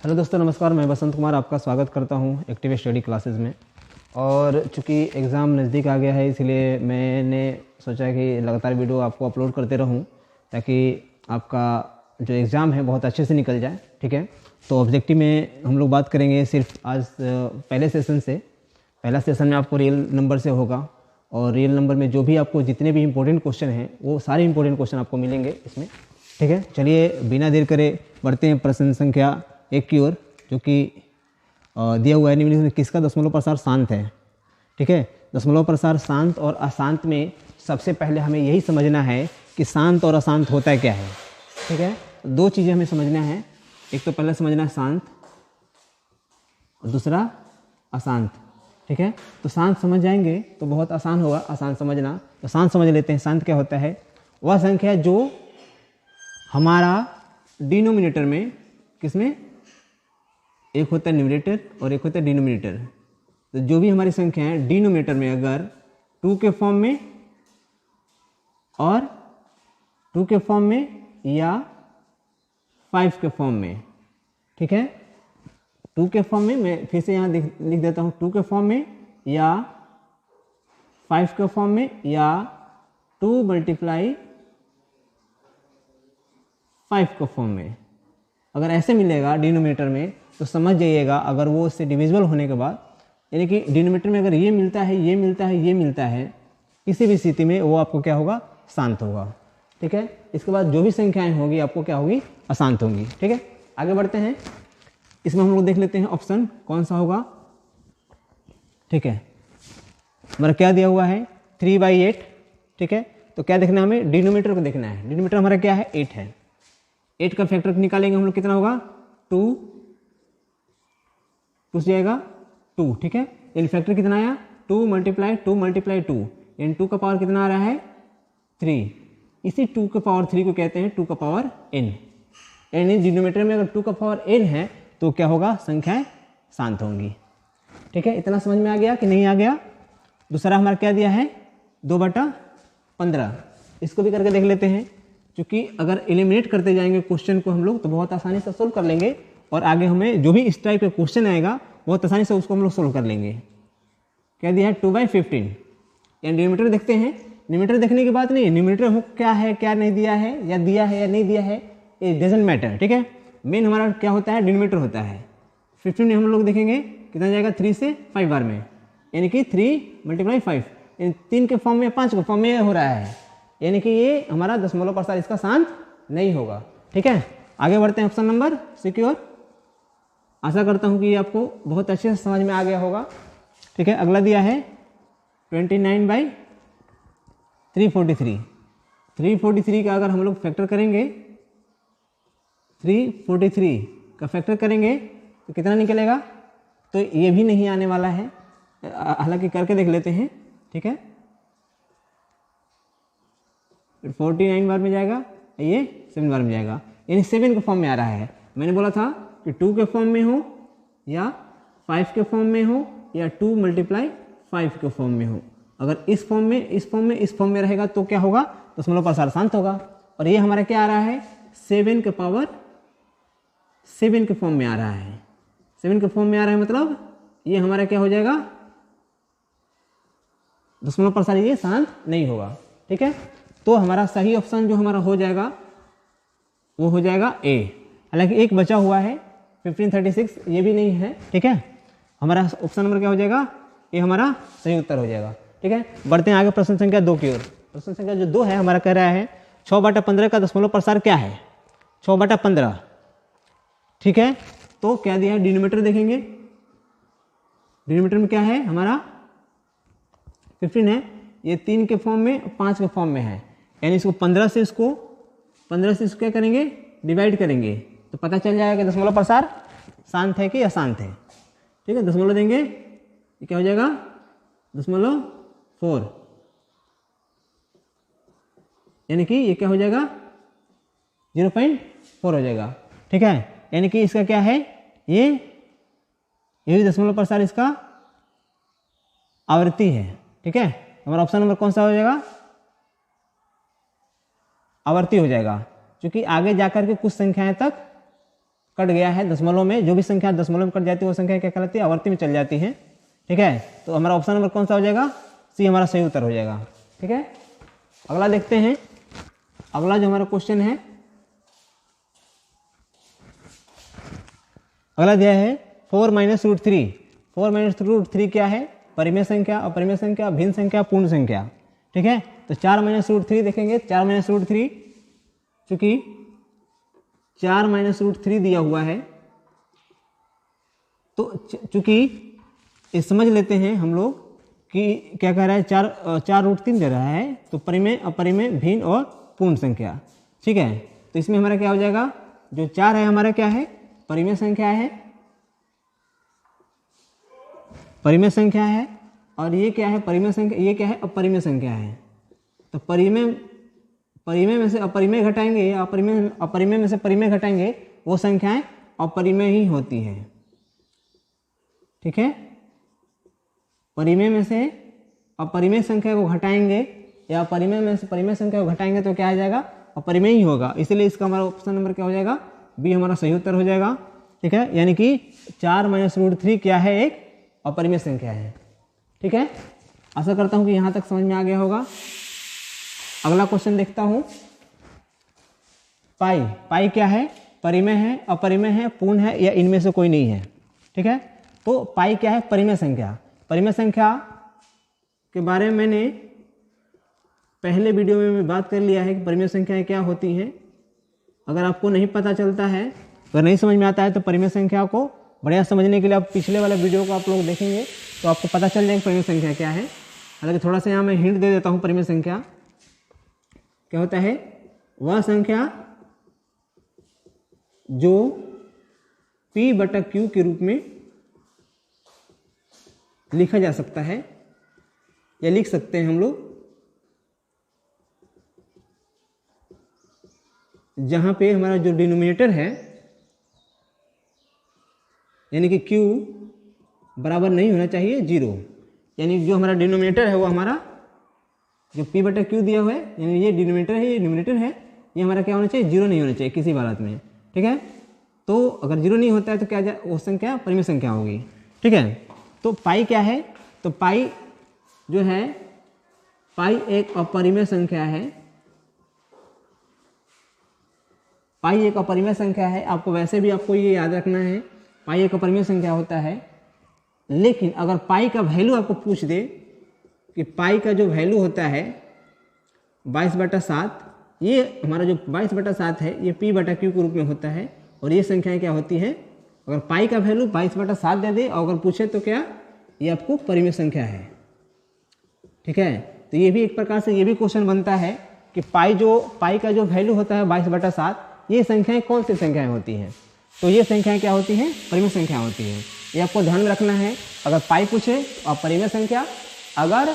Hello दोस्तों, नमस्कार। मैं बसंत कुमार आपका स्वागत करता हूं एक्टिव स्टडी क्लासेस में। और चूँकि एग्ज़ाम नज़दीक आ गया है, इसलिए मैंने सोचा कि लगातार वीडियो आपको अपलोड करते रहूं ताकि आपका जो एग्ज़ाम है बहुत अच्छे से निकल जाए। ठीक है, तो ऑब्जेक्टिव में हम लोग बात करेंगे सिर्फ आज पहले सेशन से। पहला सेशन में आपको रियल नंबर से होगा और रियल नंबर में जो भी आपको जितने भी इंपॉर्टेंट क्वेश्चन हैं वो सारे इंपॉर्टेंट क्वेश्चन आपको मिलेंगे इसमें। ठीक है, चलिए बिना देर करे बढ़ते हैं प्रश्न संख्या 1 की ओर, जो कि दिया हुआ है निम्नलिखित में किसका दशमलव प्रसार शांत है। ठीक है, दशमलव प्रसार शांत और अशांत में सबसे पहले हमें यही समझना है कि शांत और अशांत होता है क्या है। ठीक है, दो चीज़ें हमें समझना है। एक तो पहले समझना है शांत और दूसरा अशांत। ठीक है, तो शांत समझ जाएंगे तो बहुत आसान होगा अशांत समझना। तो शांत समझ लेते हैं। शांत क्या होता है? वह संख्या जो हमारा डिनोमिनेटर में, किसमें, एक होता है न्यूमरेटर और एक होता है डिनोमिनेटर। तो जो भी हमारी संख्या है डिनोमिनेटर में अगर 2 के फॉर्म में और 2 के फॉर्म में या 5 के फॉर्म में, ठीक है, 2 के फॉर्म में, मैं फिर से यहाँ लिख देता हूँ, 2 के फॉर्म में या 5 के फॉर्म में या 2 × 5 के फॉर्म में, अगर ऐसे मिलेगा डिनोमिनेटर में तो समझ जाइएगा अगर वो उससे डिविजिबल होने के बाद, यानी कि डिनोमिनेटर में अगर ये मिलता है, ये मिलता है, ये मिलता है, किसी भी स्थिति में वो आपको क्या होगा? शांत होगा। ठीक है, इसके बाद जो भी संख्याएं होगी आपको क्या होगी? अशांत होंगी। ठीक है, आगे बढ़ते हैं। इसमें हम लोग देख लेते हैं ऑप्शन कौन सा होगा। ठीक है, हमारा क्या दिया हुआ है? 3/8। ठीक है, तो क्या देखना है हमें? डिनोमिनेटर को देखना है। डिनोमिनेटर हमारा क्या है? 8 है। 8 का फैक्टर निकालेंगे हम लोग, कितना होगा? 2 से जाएगा 2। ठीक है, यानी फैक्टर कितना आया? 2 × 2 × 2, यानी 2 का पावर कितना आ रहा है? 3। इसी 2 का पावर 3 को कहते हैं 2 का पावर n। यानी डिनोमिनेटर में अगर 2 का पावर n है तो क्या होगा? संख्याएं शांत होंगी। ठीक है, इतना समझ में आ गया कि नहीं आ गया? दूसरा हमारा क्या दिया है? 2/15। इसको भी करके देख लेते हैं, क्योंकि अगर एलिमिनेट करते जाएंगे क्वेश्चन को हम लोग तो बहुत आसानी से सोल्व कर लेंगे और आगे हमें जो भी इस टाइप का क्वेश्चन आएगा बहुत आसानी से उसको हम लोग सोल्व कर लेंगे। क्या दिया है? 2/15। यानी डिनोमिनेटर देखते हैं। डिनोमिनेटर देखने की बात नहीं है, डिनोमिनेटर क्या है, क्या नहीं दिया है, या दिया है या नहीं दिया है, ये डजंट मैटर। ठीक है, मेन हमारा क्या होता है? डिनोमिनेटर होता है। 15 हम लोग देखेंगे कितना जाएगा? 3 से 5 बार में, यानी कि 3 × 5, यानी 3 के फॉर्म में 5 के फॉर्म में हो रहा है, यानी कि ये हमारा दशमलव प्रसार इसका शांत नहीं होगा। ठीक है, आगे बढ़ते हैं ऑप्शन नंबर सी की ओर। आशा करता हूँ कि ये आपको बहुत अच्छे से समझ में आ गया होगा। ठीक है, अगला दिया है 29/343। 343 का अगर हम लोग फैक्टर करेंगे, 343 का फैक्टर करेंगे तो कितना निकलेगा? तो ये भी नहीं आने वाला है, हालांकि करके देख लेते हैं। ठीक है, 49 बार में जाएगा, ये 7 बार में जाएगा, यानी 7 के फॉर्म में आ रहा है। मैंने बोला था कि 2 के फॉर्म में हो या 5 के फॉर्म में हो या 2 × 5 के फॉर्म में हो। अगर इस फॉर्म में, इस फॉर्म में, इस फॉर्म में रहेगा तो क्या होगा? दशमलव प्रसार शांत होगा। और ये हमारा क्या आ रहा है? 7 के पावर 7 के फॉर्म में आ रहा है। 7 के फॉर्म में आ रहा है, मतलब ये हमारा क्या हो जाएगा? दशमलव प्रसार ये शांत नहीं होगा। ठीक है, तो हमारा सही ऑप्शन जो हमारा हो जाएगा वो हो जाएगा ए। हालांकि एक बचा हुआ है 1536, ये भी नहीं है। ठीक है, हमारा ऑप्शन नंबर क्या हो जाएगा? ये हमारा सही उत्तर हो जाएगा। ठीक है, बढ़ते हैं आगे प्रश्न संख्या 2 की ओर। प्रश्न संख्या जो 2 है हमारा कह रहा है 6/15 का दशमलव प्रसार क्या है? 6/15। ठीक है, तो क्या दिया है? डिनोमिनेटर देखेंगे। डिनोमिनेटर में क्या है हमारा? 15 है। ये 3 के फॉर्म में, 5 के फॉर्म में है, यानी इसको 15 से इसको क्या करेंगे? डिवाइड करेंगे तो पता चल जाएगा कि दशमलव प्रसार शांत है कि अशांत है। ठीक है, दशमलव देंगे, ये क्या हो जाएगा? 0.4, यानी कि ये क्या हो जाएगा? 0.4 हो जाएगा। ठीक है, यानी कि इसका क्या है? ये भी दशमलव प्रसार इसका आवृत्ति है। ठीक है, हमारा ऑप्शन नंबर कौन सा हो जाएगा? आवर्ती हो जाएगा, क्योंकि आगे जाकर के कुछ संख्याएं तक कट गया है दशमलव में, जो भी संख्या दशमलव में कट जाती है वो संख्या क्या कहलाती है, आवर्ती में चल जाती है। ठीक है, तो हमारा ऑप्शन नंबर कौन सा हो जाएगा, सी हमारा सही उत्तर हो जाएगा। ठीक है, अगला देखते हैं। अगला जो हमारा क्वेश्चन है, अगला दिया है 4 - √3। 4 - √3 क्या है, परिमेय संख्या, अपरिमेय संख्या, भिन्न संख्या, पूर्ण संख्या। ठीक है, तो 4 - √3 देखेंगे। 4 - √3, चूंकि 4 - √3 दिया हुआ है, तो चूंकि ये समझ लेते हैं हम लोग कि क्या कह रहा है, 4 √3 दे रहा है, तो परिमेय, अपरिमेय, भिन्न और पूर्ण संख्या। ठीक है, तो इसमें हमारा क्या हो जाएगा, जो 4 है हमारा क्या है, परिमेय संख्या है, परिमेय संख्या है, और ये क्या है, परिमेय संख्या, ये क्या है, अपरिमेय संख्या है। तो परिमेय में से अपरिमेय घटाएंगे या अपरिमेय में से परिमेय घटाएंगे, वो संख्याएं अपरिमेय ही होती है। ठीक है, परिमेय में से अपरिमेय संख्या को घटाएंगे या परिमेय में से परिमेय संख्या को घटाएंगे तो क्या आ जाएगा, अपरिमेय ही होगा। इसलिए इसका हमारा ऑप्शन नंबर क्या हो जाएगा, बी हमारा सही उत्तर हो जाएगा। ठीक है, यानी कि 4 - √3 क्या है, एक अपरिमेय संख्या है। ठीक है, आशा करता हूं कि यहां तक समझ में आ गया होगा। अगला क्वेश्चन देखता हूं। पाई क्या है, परिमेय है, अपरिमेय है, पूर्ण है, या इनमें से कोई नहीं है। ठीक है, तो पाई क्या है, परिमेय संख्या। परिमेय संख्या के बारे में मैंने पहले वीडियो में बात कर लिया है कि परिमेय संख्याएं क्या होती हैं। अगर आपको नहीं पता चलता है, अगर नहीं समझ में आता है, तो परिमेय संख्या को बढ़िया समझने के लिए आप पिछले वाले वीडियो को आप लोग देखेंगे तो आपको पता चल जाएगा परिमेय संख्या क्या है। हालांकि थोड़ा सा यहाँ मैं हिंट दे देता हूँ। परिमेय संख्या क्या होता है, वह संख्या जो P/Q के रूप में लिखा जा सकता है, या लिख सकते हैं हम लोग, जहां पे हमारा जो डिनोमिनेटर है, यानी कि Q बराबर नहीं होना चाहिए 0, यानी जो हमारा डिनोमिनेटर है वो हमारा जो P/Q दिया हुआ है, यानी ये डिनोमिनेटर है, ये न्यूमिनेटर है, ये हमारा क्या होना चाहिए, 0 नहीं होना चाहिए किसी भी हालत में। ठीक है, तो अगर 0 नहीं होता है तो क्या वो संख्या परिमेय संख्या होगी। ठीक है, तो पाई क्या है, तो पाई जो है, पाई एक अपरिमेय संख्या है। पाई एक अपरिमेय संख्या है, आपको वैसे भी आपको ये याद रखना है, पाई एक अपरिमेय संख्या होता है। लेकिन अगर पाई का वैल्यू आपको पूछ दे कि पाई का जो वैल्यू होता है 22/7, ये हमारा जो 22/7 है ये P/Q के रूप में होता है, और ये संख्याएं क्या होती हैं, अगर पाई का वैल्यू 22/7 दे दे और अगर पूछे तो क्या, ये आपको परिमेय संख्या है। ठीक है, तो ये भी एक प्रकार से ये भी क्वेश्चन बनता है कि पाई का जो वैल्यू होता है 22/7, ये संख्याएं कौन सी संख्याएं होती हैं, तो ये संख्याएं क्या होती हैं, परिमेय संख्या होती हैं। ये आपको ध्यान में रखना है। अगर पाई पूछे और परिमेय संख्या, अगर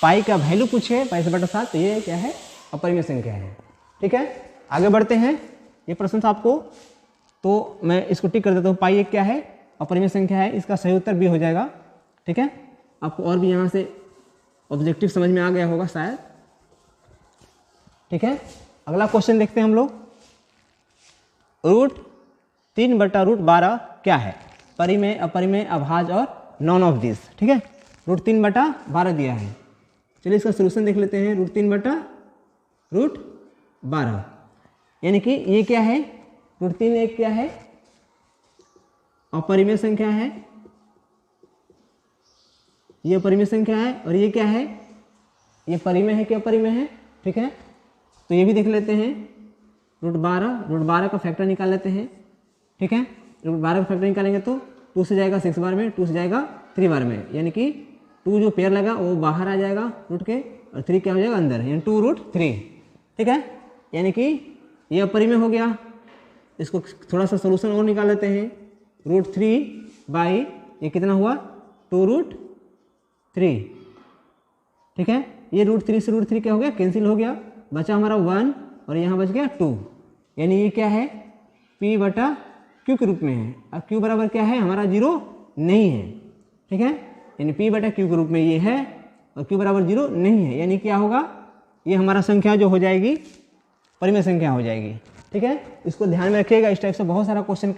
पाई का वैल्यू पूछे 22/7, तो ये क्या है, अपरिमेय संख्या है। ठीक है, आगे बढ़ते हैं। ये प्रश्न था आपको, तो मैं इसको टिक कर देता हूँ। पाई एक क्या है, अपरिमेय संख्या है, इसका सही उत्तर भी हो जाएगा। ठीक है, आपको और भी यहाँ से ऑब्जेक्टिव समझ में आ गया होगा शायद। ठीक है, अगला क्वेश्चन देखते हैं हम लोग। √3/√12 क्या है, परिमेय, अपरिमेय, अभाज्य और नॉन ऑफ दिस। ठीक है, √3/12 दिया है। चलिए इसका सोल्यूशन देख लेते हैं। √3/√12 यानी कि ये क्या है, √3 एक क्या है, अपरिमेय संख्या है, ये परिमेय संख्या है, और ये क्या है, ये परिमेय है कि अपरिमेय है। ठीक है, तो ये भी देख लेते हैं। √12 का फैक्टर निकाल लेते हैं। ठीक है, √12 का फैक्टर निकालेंगे तो 2 से जाएगा 6 बार में, 2 से जाएगा 3 बार में, यानी कि 2 जो पेयर लगा वो बाहर आ जाएगा रूट के, और 3 क्या हो जाएगा अंदर, यानी 2√3। ठीक है, यानी कि ये अपरिमेय हो गया। इसको थोड़ा सा सोल्यूशन और निकाल लेते हैं। √3 ये कितना हुआ, 2√3। ठीक है, ये √3 से √3 क्या हो गया, कैंसिल हो गया, बचा हमारा 1 और यहाँ बच गया 2, यानी ये क्या है, P/Q के रूप में है। अब Q बराबर क्या है, हमारा 0 नहीं है। ठीक है, यानी P/Q के रूप में ये है और Q बराबर 0 नहीं है, यानी क्या होगा, ये हमारा संख्या जो हो जाएगी परिमेय संख्या हो जाएगी। ठीक है, इसको ध्यान में रखिएगा। इस टाइप से बहुत सारा क्वेश्चन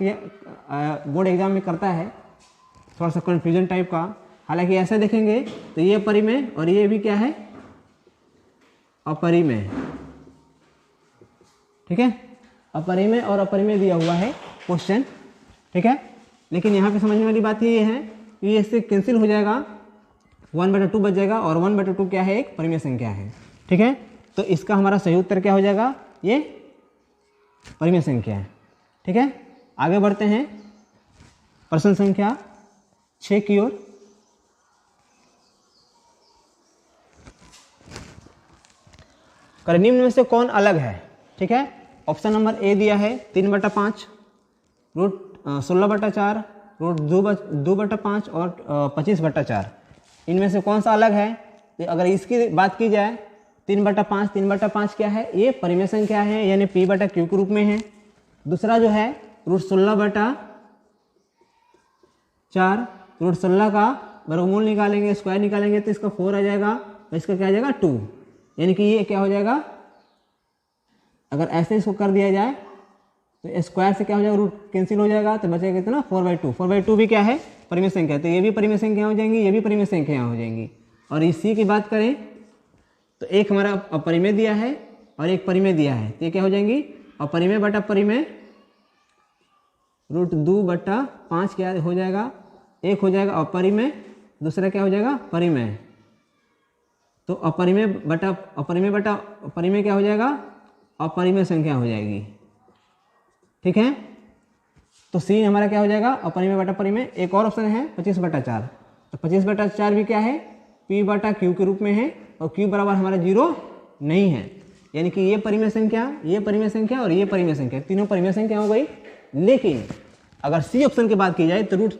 बोर्ड एग्जाम में करता है, थोड़ा सा कन्फ्यूजन टाइप का। हालांकि ऐसा देखेंगे तो ये परिमेय और ये भी क्या है, अपरिमेय। ठीक है, अपरिमेय और अपरिमेय दिया हुआ है क्वेश्चन। ठीक है, लेकिन यहाँ पे समझने वाली बात ये है कि ये इससे कैंसिल हो जाएगा, 1/2 बच जाएगा, और 1/2 क्या है, एक परिमेय संख्या है। ठीक है, तो इसका हमारा सही उत्तर क्या हो जाएगा, ये परिमेय संख्या है। ठीक है, आगे बढ़ते हैं प्रश्न संख्या 6 की ओर। निम्न में से कौन अलग है। ठीक है, ऑप्शन नंबर ए दिया है 3/5, रूट 16/4, रूट 2/5 और 25/4। इनमें से कौन सा अलग है। तो अगर इसकी बात की जाए 3/5 क्या है, ये परिमेय संख्या है, यानी p/q के रूप में है। दूसरा जो है रूट 16/4, रूट 16 का वर्गमूल निकालेंगे, स्क्वायर निकालेंगे तो इसका 4 आ जाएगा, और इसका क्या आ जाएगा 2, यानी कि ये क्या हो जाएगा, अगर ऐसे इसको कर दिया जाए तो स्क्वायर से क्या हो जाएगा, रूट कैंसिल हो जाएगा, तो बचेगा कितना 4/2। 4/2 भी क्या है, परिमेय संख्या, तो ये भी परिमेय संख्या हो जाएंगी, ये भी परिमेय संख्या हो जाएंगी। और इसी की बात करें तो एक हमारा अपरिमेय दिया है और एक परिमेय दिया है, तो ये क्या हो जाएंगी, अपरिमेय बटा परिमेय, रूट 2/5 क्या हो जाएगा, एक हो जाएगा अपरिमेय, दूसरा क्या हो जाएगा परिमेय। तो अपरिमेय बटा परिमेय क्या हो जाएगा, अपरिमेय संख्या हो जाएगी। ठीक है, तो सी हमारा क्या हो जाएगा, अपरिमेय बटा परिमेय। एक और ऑप्शन है 25/4, तो 25/4 भी क्या है, p/q के रूप में है, और q बराबर हमारा 0 नहीं है, यानी कि ये परिमेय संख्या, ये परिमेय संख्या और ये परिमेय संख्या, तीनों परिमेय संख्या हो गई। लेकिन अगर सी ऑप्शन की बात की जाए तो रूट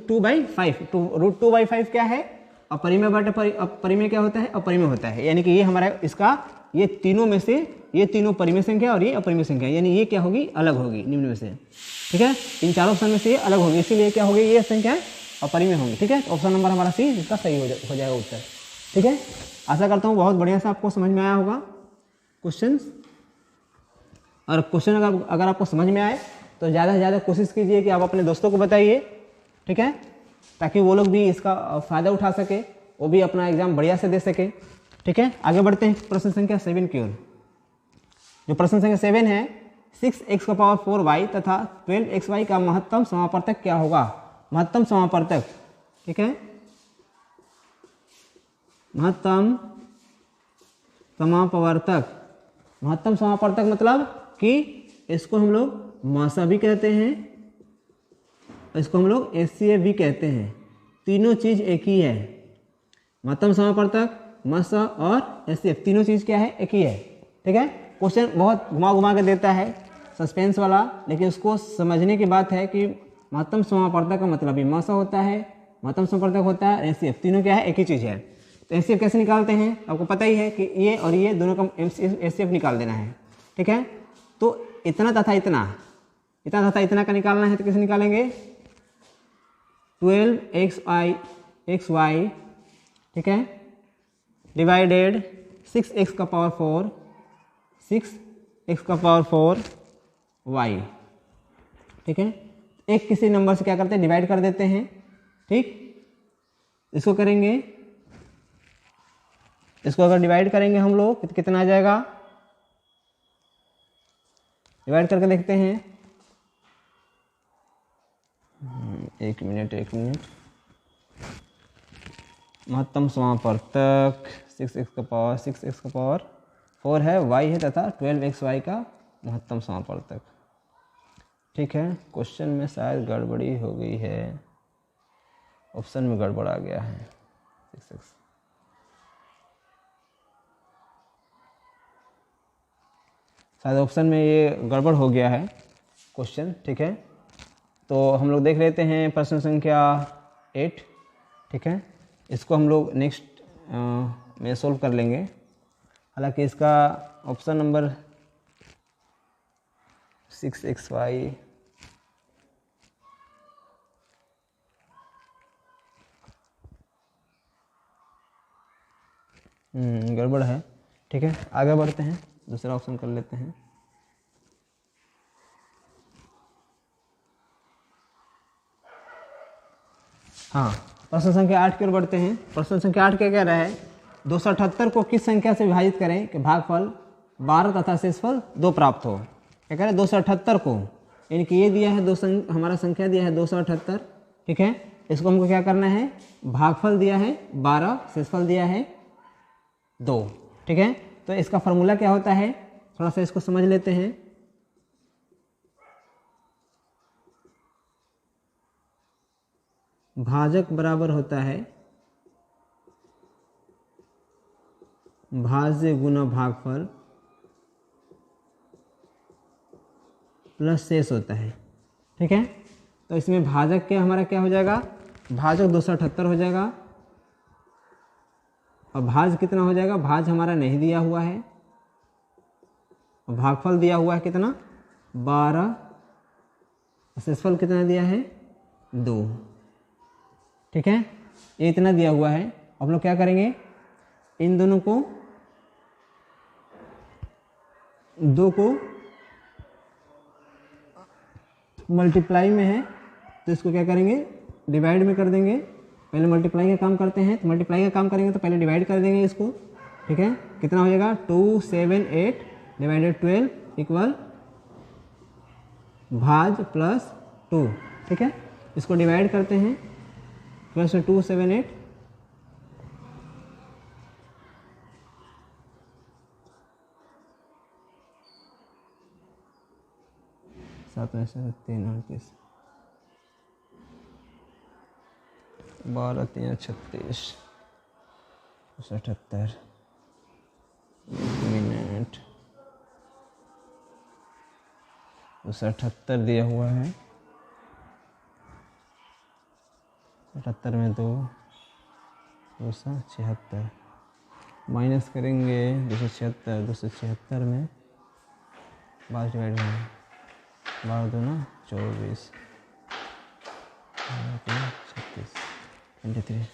2/5 क्या है, अपरिमेय बटा परिमेय क्या होता है, अपरिमेय होता है, यानी कि ये हमारा इसका, ये तीनों में से ये तीनों परिमेय संख्या और ये अपरिमेय संख्या, यानी ये क्या होगी, अलग होगी निम्न में से। ठीक है, इन चारों ऑप्शन में से ये अलग होगी, इसीलिए क्या होगी, ये संख्या अपरिमेय होंगी। ठीक है, तो ऑप्शन नंबर हमारा सी इसका सही हो जाएगा उत्तर। ठीक है, आशा करता हूँ बहुत बढ़िया से आपको समझ में आया होगा क्वेश्चन। और क्वेश्चन अगर आपको समझ में आए तो ज़्यादा से ज़्यादा कोशिश कीजिए कि आप अपने दोस्तों को बताइए। ठीक है, ताकि वो लोग भी इसका फ़ायदा उठा सके, वो भी अपना एग्जाम बढ़िया से दे सके। ठीक है, आगे बढ़ते हैं प्रश्न संख्या 7 की ओर। जो प्रश्न संख्या 7 है, 6x⁴y तथा 12xy का महत्तम समापवर्तक क्या होगा। महत्तम समापवर्तक, ठीक है, महत्तम समापवर्तक मतलब कि इसको हम लोग मासा भी कहते हैं, इसको हम लोग HCF भी कहते हैं, तीनों चीज़ एक ही है। महत्तम समापवर्तक, मासा और HCF तीनों चीज़ क्या है, एक ही है। ठीक है, क्वेश्चन बहुत घुमा के देता है, सस्पेंस वाला, लेकिन उसको समझने की बात है कि महत्तम समापवर्तक का मतलब ही मासा होता है, महत्तम समापवर्तक होता है, HCF तीनों क्या है, एक ही चीज़ है। तो HCF कैसे निकालते हैं, आपको पता ही है कि ये और ये दोनों का HCF निकाल देना है। ठीक है, तो इतना तथा इतना का निकालना है, तो कैसे निकालेंगे, 12xy, ठीक है, डिवाइडेड 6x⁴, y। ठीक है, एक किसी नंबर से क्या करते हैं, डिवाइड कर देते हैं। ठीक, इसको करेंगे, इसको अगर डिवाइड करेंगे हम लोग तो कितना आ जाएगा, डिवाइड करके देखते हैं। एक मिनट, महत्तम समापवर्तक 6x⁴ है, y है तथा 12xy का महत्तम समापवर्तक। ठीक है, क्वेश्चन में शायद गड़बड़ी हो गई है, ऑप्शन में गड़बड़ आ गया है, 6x शायद ऑप्शन में ये गड़बड़ हो गया है क्वेश्चन। ठीक है, तो हम लोग देख लेते हैं प्रश्न संख्या 8। ठीक है, इसको हम लोग नेक्स्ट में सोल्व कर लेंगे। हालांकि इसका ऑप्शन नंबर 6xy गड़बड़ है। ठीक है, आगे बढ़ते हैं, दूसरा ऑप्शन कर लेते हैं। हाँ, प्रश्न संख्या 8 की ओर बढ़ते हैं। प्रश्न संख्या 8 क्या कह रहा है, 278 को किस संख्या से विभाजित करें कि भागफल 12 तथा शेषफल 2 प्राप्त हो। क्या कह रहे हैं, 278 को, यानी कि ये दिया है हमारा संख्या दिया है 278, ठीक है। इसको हमको क्या करना है, भागफल दिया है 12, शेषफल दिया है 2, ठीक है। तो इसका फॉर्मूला क्या होता है, थोड़ा सा इसको समझ लेते हैं। भाजक बराबर होता है भाज्य गुना भागफल प्लस शेष होता है, ठीक है। तो इसमें भाजक क्या हमारा क्या हो जाएगा, भाजक 278 हो जाएगा, और भाज कितना हो जाएगा, भाज हमारा नहीं दिया हुआ है, और भागफल दिया हुआ है कितना 12, शेषफल कितना दिया है 2, ठीक है। ये इतना दिया हुआ है। अब लोग क्या करेंगे, इन दोनों को 2 को मल्टीप्लाई में है तो इसको क्या करेंगे, डिवाइड में कर देंगे। पहले मल्टीप्लाई का काम करते हैं, तो मल्टीप्लाई का काम करेंगे तो पहले डिवाइड कर देंगे इसको, ठीक है। कितना हो जाएगा 278 डिवाइडेड 12 इक्वल भाज प्लस 2, ठीक है। इसको डिवाइड करते हैं, 12 से 278, सात में से 3 29, 12 3 36, 78 मिनट 78 दिया हुआ है, 78 में 2 276 माइनस करेंगे 276 में 12 डिवाइड करेंगे, 12 2 24, 36 23।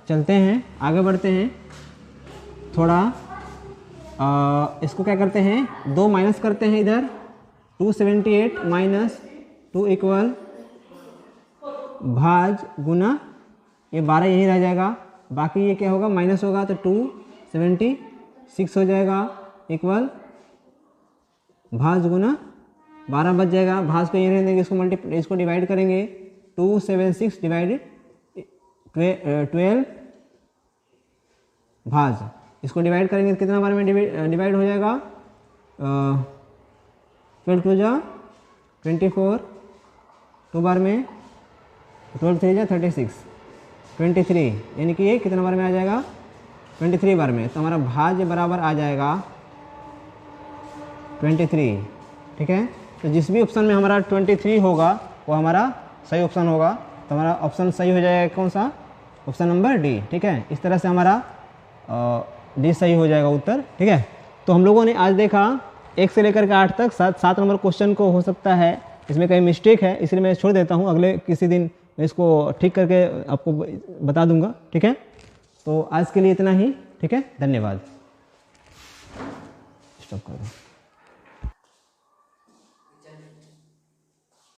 चलते हैं आगे बढ़ते हैं थोड़ा। इसको क्या करते हैं, 2 माइनस करते हैं इधर, 278 माइनस 2 इक्वल भाज गुना ये 12 यही रह जाएगा, बाकी ये क्या होगा माइनस होगा तो 276 हो जाएगा इक्वल भाज गुना 12 बच जाएगा। भाज को ये रहने देंगे, इसको डिवाइड करेंगे, 276 डिवाइडेड 12 भाज, इसको डिवाइड करेंगे तो कितना बार में डिवाइड हो जाएगा, 12 2 जा 24, 2 बार में 12 3 जा 36, 23, यानी कि ये कितना बार में आ जाएगा 23 बार में। तो हमारा भाज्य बराबर आ जाएगा 23, ठीक है। तो जिस भी ऑप्शन में हमारा 23 होगा वो हमारा सही ऑप्शन होगा। तो हमारा ऑप्शन सही हो जाएगा कौन सा, ऑप्शन नंबर डी, ठीक है। इस तरह से हमारा डी सही हो जाएगा उत्तर, ठीक है। तो हम लोगों ने आज देखा 1 से लेकर के 8 तक 7 नंबर क्वेश्चन को हो सकता है इसमें कहीं मिस्टेक है, इसलिए मैं छोड़ देता हूँ, अगले किसी दिन मैं इसको ठीक करके आपको बता दूंगा, ठीक है। तो आज के लिए इतना ही, ठीक है, धन्यवाद। स्टॉप कर दो।